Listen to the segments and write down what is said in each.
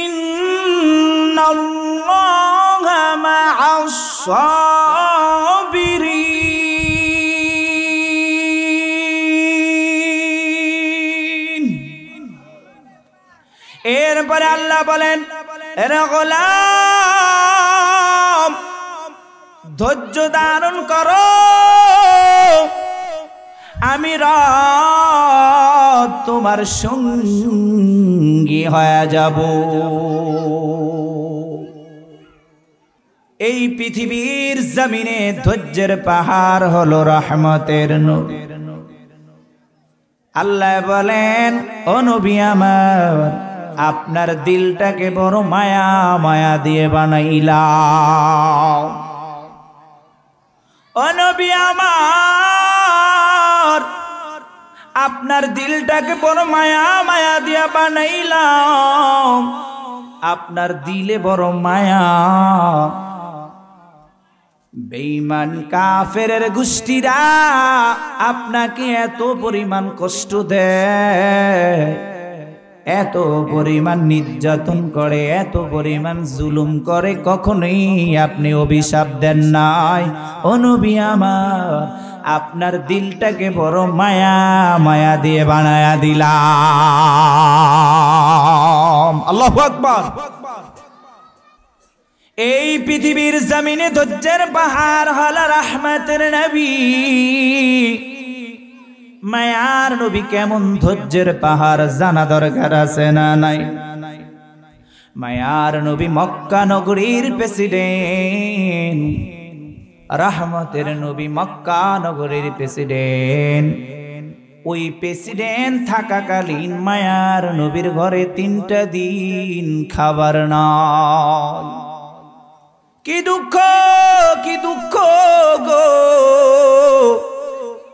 ইন্নাল্লাহা মা'আস সাবিরিন। এরপরে আল্লাহ বলেন, এরে গোলাম ধৈর্য ধারণ করো, আমি রব তোমার সঙ্গী হয়ে যাব। এই পৃথিবীর জমিনে ধৈর্যের পাহাড় হলো রহমতের নদী। আল্লাহ বলেন, ও নবী আমার, আপনার দিলটাকে বড় মায়া মায়া দিয়ে বানাইলাম। ও নবী আমার, আপনার দিলটাকে বড় মায়া মায়া দিয়ে বানাইলাম। আপনার দিলে বড় মায়া। বেঈমান কাফেরের গোষ্ঠীরা আপনাকে এত পরিমাণ কষ্ট দেয়, এত পরিমাণ নির্যাতন করে, এত পরিমাণ জুলুম করে, কখনোই আপনি অভিশাপ দেন নাই। ও নবী আমার, আপনার দিলটাকে বড় মায়া মায়া দিয়ে বানায়া দিলাম। আল্লাহু আকবার। এই পৃথিবীর জমিনে ধৈর্যের পাহাড় হলো রহমতের নবী। মায়ার নবী কেমন ধৈর্যের পাহাড় জানা দরকার আছে না নাই? মায়ার নবী মক্কা নগরীর প্রেসিডেন্ট, রহমতের নবী মক্কা নগরীর প্রেসিডেন্ট। ওই প্রেসিডেন্ট থাকাকালীন মায়ার নবীর ঘরে 3টা দিন খাবার নাই। কি দুঃখ, কি দুঃখ গো,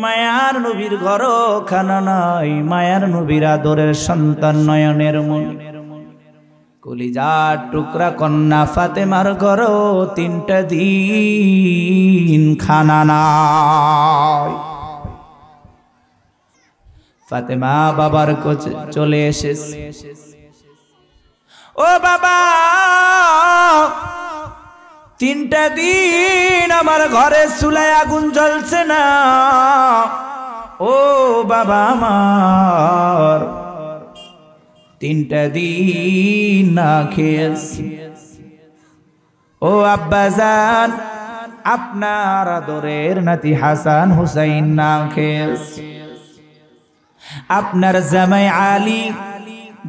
মায়ার নবীর ঘর খানা নাই। মায়ার নবীর আদরের সন্তান নয়নের মনি কলিজার টুকরা কন্যা ফাতেমার ঘর 3টা দিন খানা নাই। ফাতেমা বাবার কাছে চলে এসেছে, ও বাবা, 3টা দিন আমার ঘরে চুলায় আগুন জ্বলছে না। ও বাবা আমার, 3টা দিন না খেয়েছি। ও আব্বাজান, আপনার আদরের নাতি হাসান হুসাইন না খেয়েছি। আপনার জামাই আলী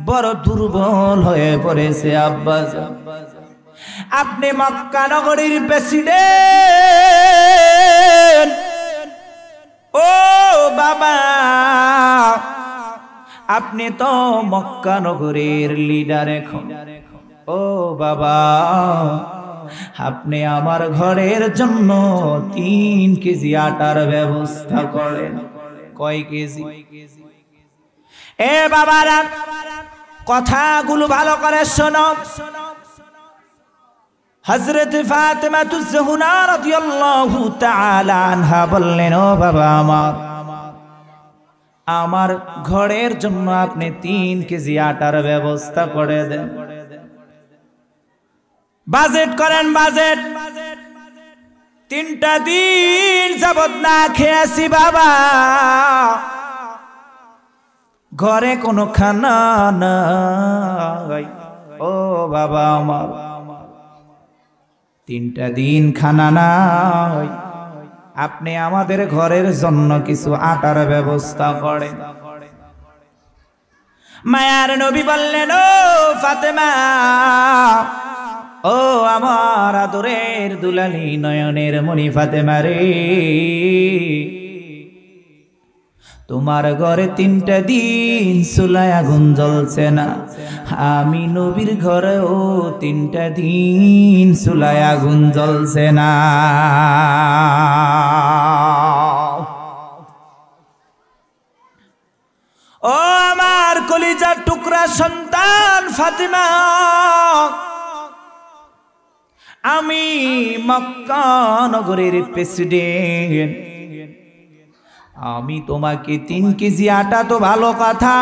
বড় দুর্বল হয়ে পড়েছে। আব্বাজান, আপনি মক্কা নগরীর প্রেসিডেন্ট। ও বাবা, আপনি তো মক্কা নগরীর লিডার এখন। ও বাবা, আপনি আমার ঘরের জন্য 3 কেজি আটার ব্যবস্থা করেন। কয় কেজি? এ বাবারা, কথাগুলো ভালো করে শোনো। হযরত ফাতেমাতুজ জোহরা রাদিয়াল্লাহু তাআলা আনহা বললেন, ও বাবা আমার, আমার ঘরের জন্য আপনি 3 কেজি আটার ব্যবস্থা করে দেন। বাজেট করেন, বাজেট। 3টা দিন যাবত না খেয়েছি বাবা, ঘরে কোনো খানা নাই। ও বাবা আমার, 3টা দিন খানা নাই, আপনি আমাদের ঘরের জন্য কিছু আটার ব্যবস্থা করেন। মায়ার নবী বললেন, ও ফাতেমা, ও আমার আদরের দুলালি নয়নের মণি ফাতেমা রে, তোমার ঘরে 3টা দিন চুলায় আগুন জ্বলছে না। আমি নবীর ঘরেও 3টা দিন চুলায় আগুন জ্বলছে না। ও আমার কলিজার টুকরা সন্তান ফাতেমা, আমি মক্কা নগরীর প্রেসিডেন্ট, আমি তোমাকে 3 কেজি আটা তো ভালো কথা,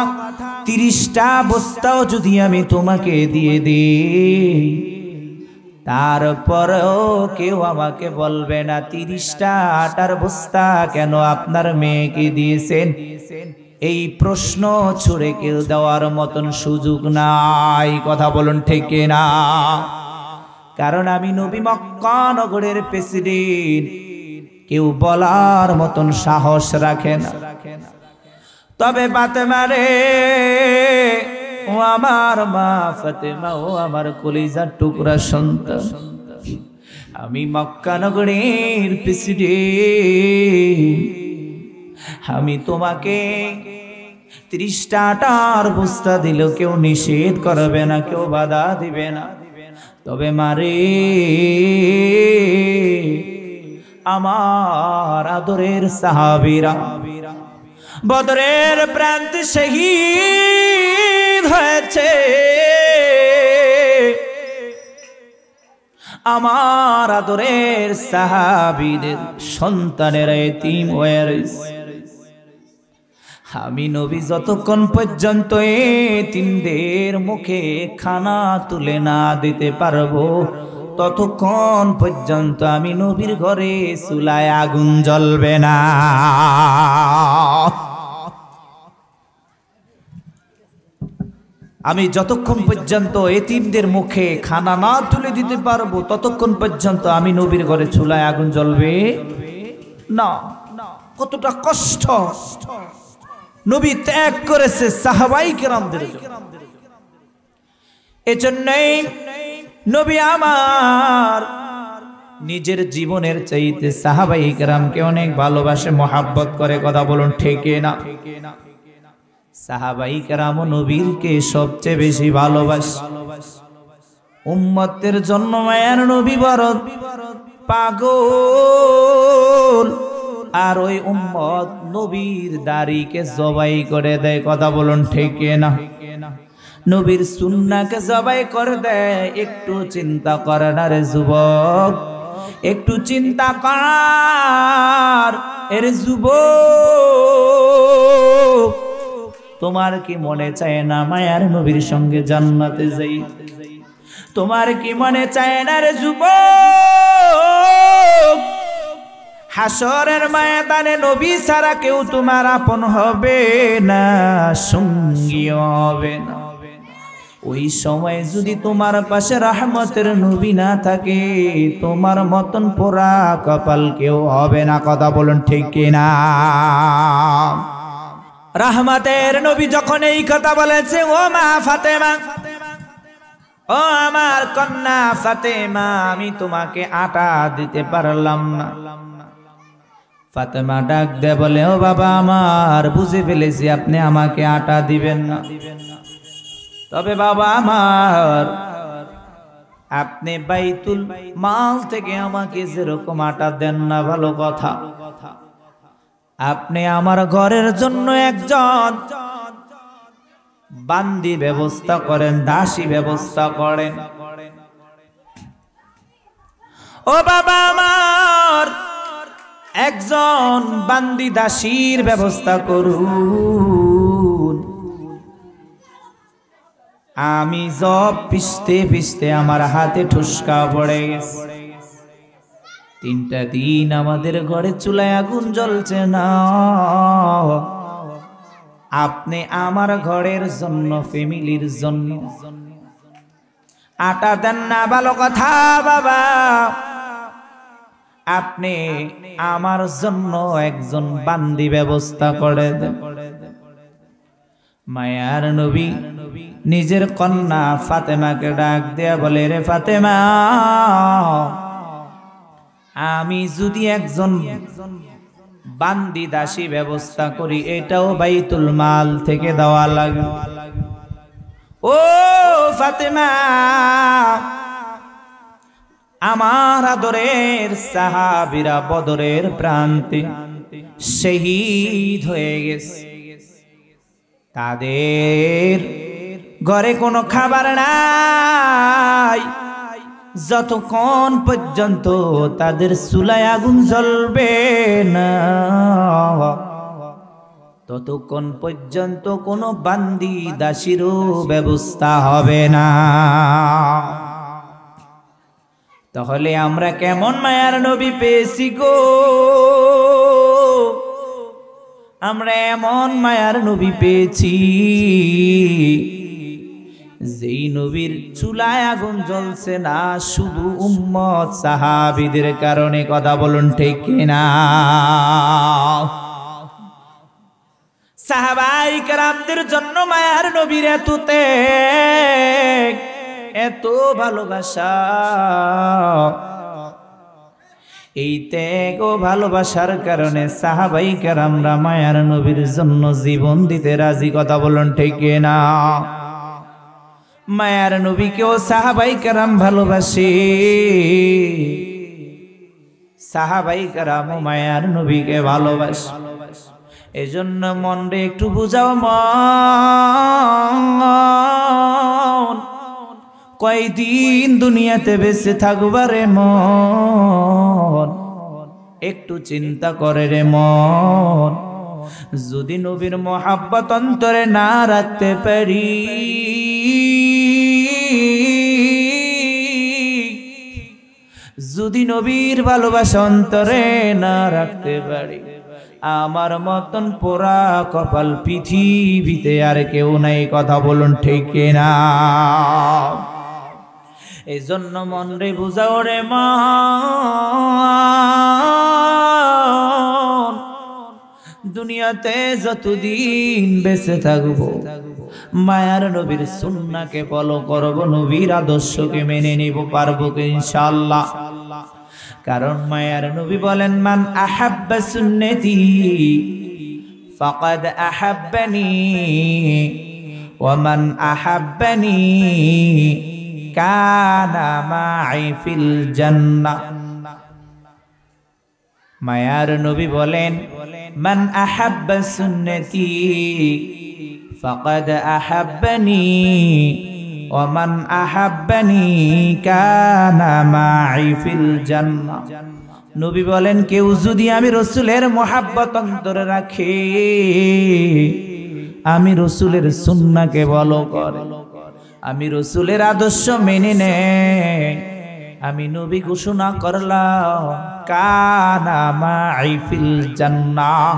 30টা বস্তাও যদি আমি তোমাকে দিয়ে দিই, তারপরেও কেউ আমাকে বলবে না 30টা আটার বস্তা কেন আপনার মেয়েকে দিয়েছেন। এই প্রশ্ন ছুড়ে কেউ দেওয়ার মতন সুযোগ নাই। কথা বলুন ঠিক না? কারণ আমি নবী, মক্কা নগরের প্রেসিডেন্ট, কেউ বলার মতন সাহস রাখে না। তবে ফাতেমা রে, ও আমার মা ফাতেমা, ও আমার কলিজার টুকরা সন্তান, আমি মক্কা নগরের প্রেসিডেন্ট, আমি তোমাকে 30টা আটার বস্তা দিলেও কেউ নিষেধ করবে না, কেউ বাধা দিবে না। তবে মারে, আমার আদরের সাহাবীরা বদরের প্রান্তে শহীদ হয়েছে, আমার আদরের সাহাবীদের সন্তানেরা এতিম হয়ে রয়েছে। আমি নবী যতক্ষণ পর্যন্ত এতিমদের মুখে খানা তুলে না দিতে পারবো, ততক্ষণ পর্যন্ত আমি নবীর ঘরে চুলায় আগুন জ্বলবে না। আমি যতক্ষণ পর্যন্ত এতিমদের মুখে খানা না তুলে দিতে পারবো, ততক্ষণ পর্যন্ত আমি নবীর ঘরে চুলায় আগুন জ্বলবে না। কতটা কষ্ট নবী ত্যাগ করেছে সাহাবাই কেরামদের জন্য। এজন্যই নবী আমার নিজের জীবনের চাইতে সাহাবাই কেরামকে অনেক ভালোবাসে, মহাব্বত করে। কথা বলুন ঠিক না? সাহাবাই কেরাম নবীরকে সবচেয়ে বেশি ভালোবাসে। উম্মতের জন্য মায়ার নবী বড় পাগল, আর ওই উম্মত নবীর দাড়িকে জবাই করে দেয়। কথা বলুন ঠিক না? নবীর সুন্নাহকে জবাই করে দেয়। একটু চিন্তা করে না রে যুবক, একটু চিন্তা কর এর যুবক, তোমার কি মনে চায় না মায়ার নবীর সঙ্গে জান্নাতে যাই? তোমার কি মনে চায় না রে যুবক, হাসরের ময়দানে নবী ছাড়া কেউ তোমার আপন হবে না, সঙ্গী হবে না। ওই সময় যদি তোমার পাশে রহমতের নবী না থাকে, তোমার মতন পোড়া কপাল কেউ হবে না। কথা বলুন ঠিক কিনা? রহমতের নবী যখন এই কথা বলেছে, ও মা ফাতেমা, ও আমার কন্যা ফাতেমা, আমি তোমাকে আটা দিতে পারলাম না। ফাতেমা ডাক দে বলে, ও বাবা আমার, বুঝে ফেলেছি আপনি আমাকে আটা দিবেন না। তবে বাবা আমার, আপনি বাইতুল মাল থেকে আমাকে যেরকম আটা দেন না ভালো কথা, আপনি আমার ঘরের জন্য একজন বান্দি ব্যবস্থা করেন, দাসী ব্যবস্থা করেন। ও বাবা আমার, একজন বান্দি দাসীর ব্যবস্থা করুন। আমি জব পিষতে পিষতে আমার হাতে ঠুসকা পড়ে গেছে। 3টা দিন আমাদের ঘরে চুলায় আগুন জ্বলছে না। আপনি আমার ঘরের জন্য, ফ্যামিলির জন্য আটা দেন না ভালো কথা বাবা, আপনি আমার জন্য একজন বান্দি ব্যবস্থা করে দেন। মায়ার নবী নিজের কন্যা ফাতেমাকে ডাক দেয়া বলে, রে ফাতেমা, আমি যদি একজন বান্দি দাসী ব্যবস্থা করি, এটাও বাইতুল মাল থেকে দেওয়া লাগে। ও ফাতেমা, আমার আদরের সাহাবীরা বদরের প্রান্তে শহীদ হয়ে গেছে, তাদের ঘরে কোনো খাবার নাই। যতক্ষণ পর্যন্ত তাদের চুলায় আগুন জ্বলবে না, ততক্ষণ পর্যন্ত কোনো বান্দি দাসীরও ব্যবস্থা হবে না। তাহলে আমরা কেমন মায়ার নবী পেয়েছি গো, আমরা এমন মায়ার নবী পেয়েছি যেই নবীর চুলায় আগুন জ্বলছে না শুধু উম্মত সাহাবীদের কারণে। কথা বলুন ঠিক কিনা? সাহাবায়ে কেরামদের জন্য মায়ার নবীর এত ত্যাগ, এত ভালোবাসা। এই ত্যাগ ও ভালোবাসার কারণে সাহাবায়ে কেরামরা মায়ার নবীর জন্য জীবন দিতে রাজি। কথা বলুন ঠিক কিনা? মায়ার নবীকেও সাহাবায়ে কেরাম ভালোবাসে, সাহাবায়ে কেরামও মায়ার নবীকে ভালোবাসে। এজন্য মন রে একটু বুঝাও মন, কয়দিন দুনিয়াতে বেঁচে থাকবা রে মন, একটু চিন্তা করে রে মন। যদি নবীর মোহাব্বত অন্তরে না রাখতে পারি, যদি নবীর ভালোবাসা অন্তরে না রাখতে পারি, আমার মতন পোড়া কপাল পৃথিবীতে আর কেউ নাই। কথা বলুন ঠিক কিনা? এই জন্য মন রে বুঝাও রে মন, দুনিয়াতে যতদিন বেঁচে থাকবো মায়ার নবীর সুন্নাহকে ফলো করব, নবীর আদর্শকে মেনে নিব, পারবো কি ইনশাআল্লাহ? কারণ মায়ার নবী বলেন, মান আহাব্বা সুন্নতি ফাকাদ আহাব্বানি ওয়া মান আহাব্বানি কানা মাই ফিল জান্নাহ। মায়ার নবী বলেন, মান আহাব্বা সুন্নতি ফাকাদ আহাব্বানি ওয়া মান আহাব্বানি কানা মাই ফিল জান্নাহ। নবী বলেন, কেউ যদি আমি রাসূলের মোহাব্বত অন্তরে রাখে, আমি রাসূলের সুন্নাহকে ফলো করে, আমি রাসূলের আদর্শ মেনে নেয়, আমি নবী ঘোষণা করলাম কানা মাই ফিল জান্নাহ,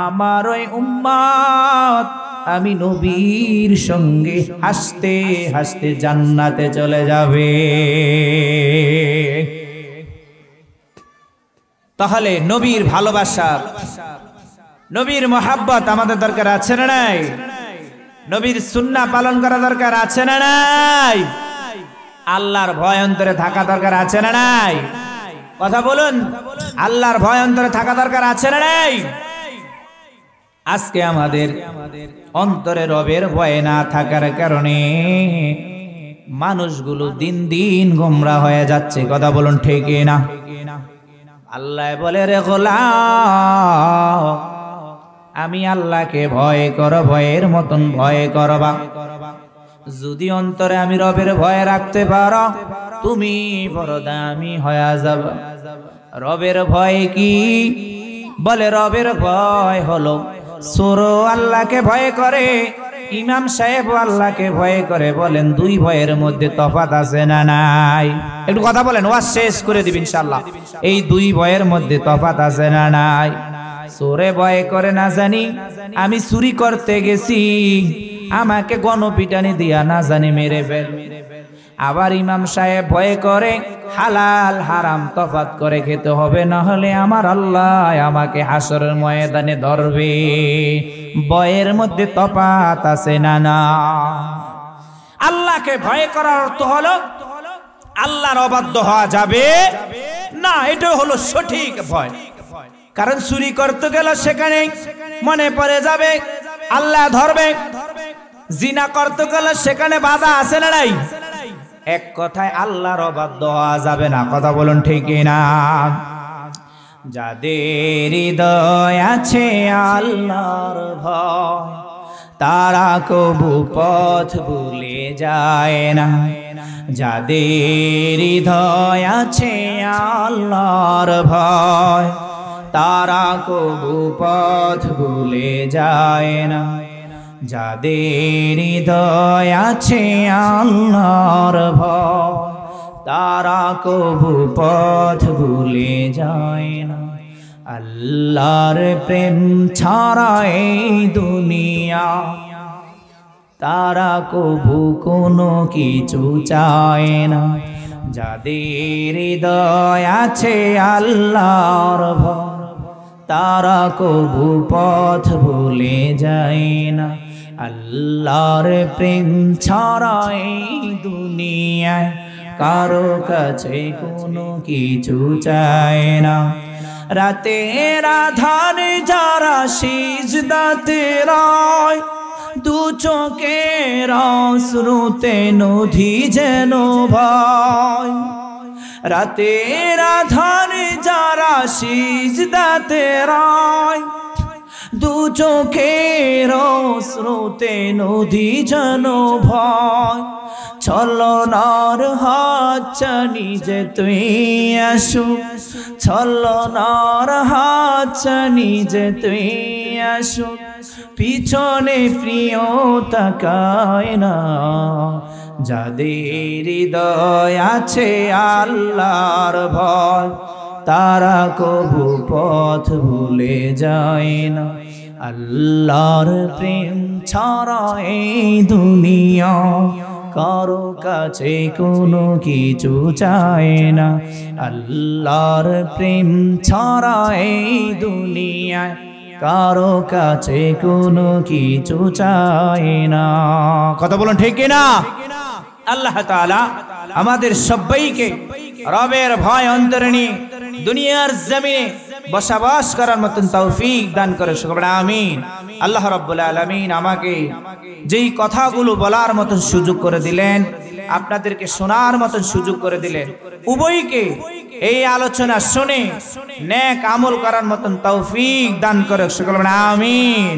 আমার ওই উম্মত আমি নবীর সঙ্গে হাসতে হাসতে জান্নাতে চলে যাবে। তাহলে নবীর ভালোবাসা, নবীর মোহাব্বত আমাদের দরকার আছে না নাই? নবীর সুন্নাহ পালন করা দরকার আছে না নাই? আল্লাহর ভয় অন্তরে থাকা দরকার আছে না নাই? কথা বলুন, আল্লাহর ভয় অন্তরে থাকা দরকার আছে না নাই? আজকে আমাদের অন্তরে রবের ভয় না থাকার কারণে মানুষগুলো দিন দিন গোমরা হয়ে যাচ্ছে। কথা বলুন ঠিক না? আল্লাহ বলে, রে গোলাম, আমি আল্লাহকে ভয় করো, ভয়ের মতন ভয় করবা। যদি অন্তরে আমি রবের ভয় রাখতে পারো, তুমি বড় দামি হয়ে যাবে। রবের ভয় কি? বলে রবের ভয় হলো চোরও আল্লাহকে ভয় করে, ইমাম সাহেব আল্লাহকে ভয় করে। বলেন দুই ভয়ের মধ্যে তফাৎ আছে না নাই? একটু কথা বলেন, ওয়াজ শেষ করে দিবেন ইনশাআল্লাহ। এই দুই ভয়ের মধ্যে তফাৎ আছে না নাই? চোরে ভয় করে না জানি আমি চুরি করতে গেছি, আমাকে গণপিটানি দিয়া না জানি মেরে ফেল। আবার ইমাম সাহেব ভয় করে হালাল হারাম তফাৎ করে খেতে হবে, না হলে আমার আল্লাহ আমাকে হাসরের ময়দানে ধরবে। ভয়ের মধ্যে তফাৎ আছে না না? আল্লাহকে ভয় করার অর্থ হলো আল্লাহর অবাধ্য হওয়া যাবে না, এটা হলো সঠিক ভয়। কারণ চুরি করতে গেলে সেখানে মনে পড়ে যাবে আল্লাহ ধরবে, জিনা করতে গেলে সেখানে বাধা আছে না নাই? এক কথায় আল্লাহর অবাধ্য হওয়া যাবে না। কথা বলুন ঠিক না? যাদের হৃদয় আছে আল্লাহর ভয়, তারা কবু পথ ভুলে যায় না। যাদের হৃদয় আছে আল্লাহর ভয়, তারা কবু পথ ভুলে যায় না। যাদের হৃদয় আছে আল্লাহর ভয়, তারা কবু পথ ভুলে যায় না। আল্লাহর প্রেম ছাড়া এই দুনিয়া, তারা কবু কোনো কিছু চায় না। যাদের হৃদয় আছে আল্লাহর ভয়, তারা কবু পথ ভুলে যায় না। আল্লাহর প্রেম ছাড়া এই দুনিয়ায় কারো কাছে কোনো কিছু চায় না। রাতের আধারে যারা সিজদাতে রয়, দু চোখের অশ্রুতে নদী যেন ভয়। রাতের আধারে যারা সিজদাতে রয়, দু চোখের অশ্রুতে নদী যেন ভয়। ছলনার হাত চানি যে তুই আসু, ছলনার হাত চানি যে তুই আসু, পিছনে প্রিয় তাকায় না। যাদের হৃদয় আছে আল্লাহর ভয়, তারা কবু পথ ভুলে যায় না। আল্লাহর প্রেম ছাড়া এই দুনিয়া কারো কাছে কোনো কিছু চায় না। আল্লাহর প্রেম ছাড়া এই দুনিয়ায় কারো কাছে কোনো কিছু চায় না। কথা বলুন ঠিক কিনা? আল্লাহ তাআলা আমাদের সবাইকে রবের ভয় অন্তরে নিয়ে দুনিয়ার জমিনে বসবাস করার মতন তৌফিক দান করে সকলে আমিন। আল্লাহ রাব্বুল আলামিন আমাকে যেই কথাগুলো বলার মতন সুযোগ করে দিলেন, আপনাদেরকে শোনার মতন সুযোগ করে দিলেন, উভয়কে এই আলোচনা শুনে নেক আমল করার মতন তৌফিক দান করে সকলে আমিন।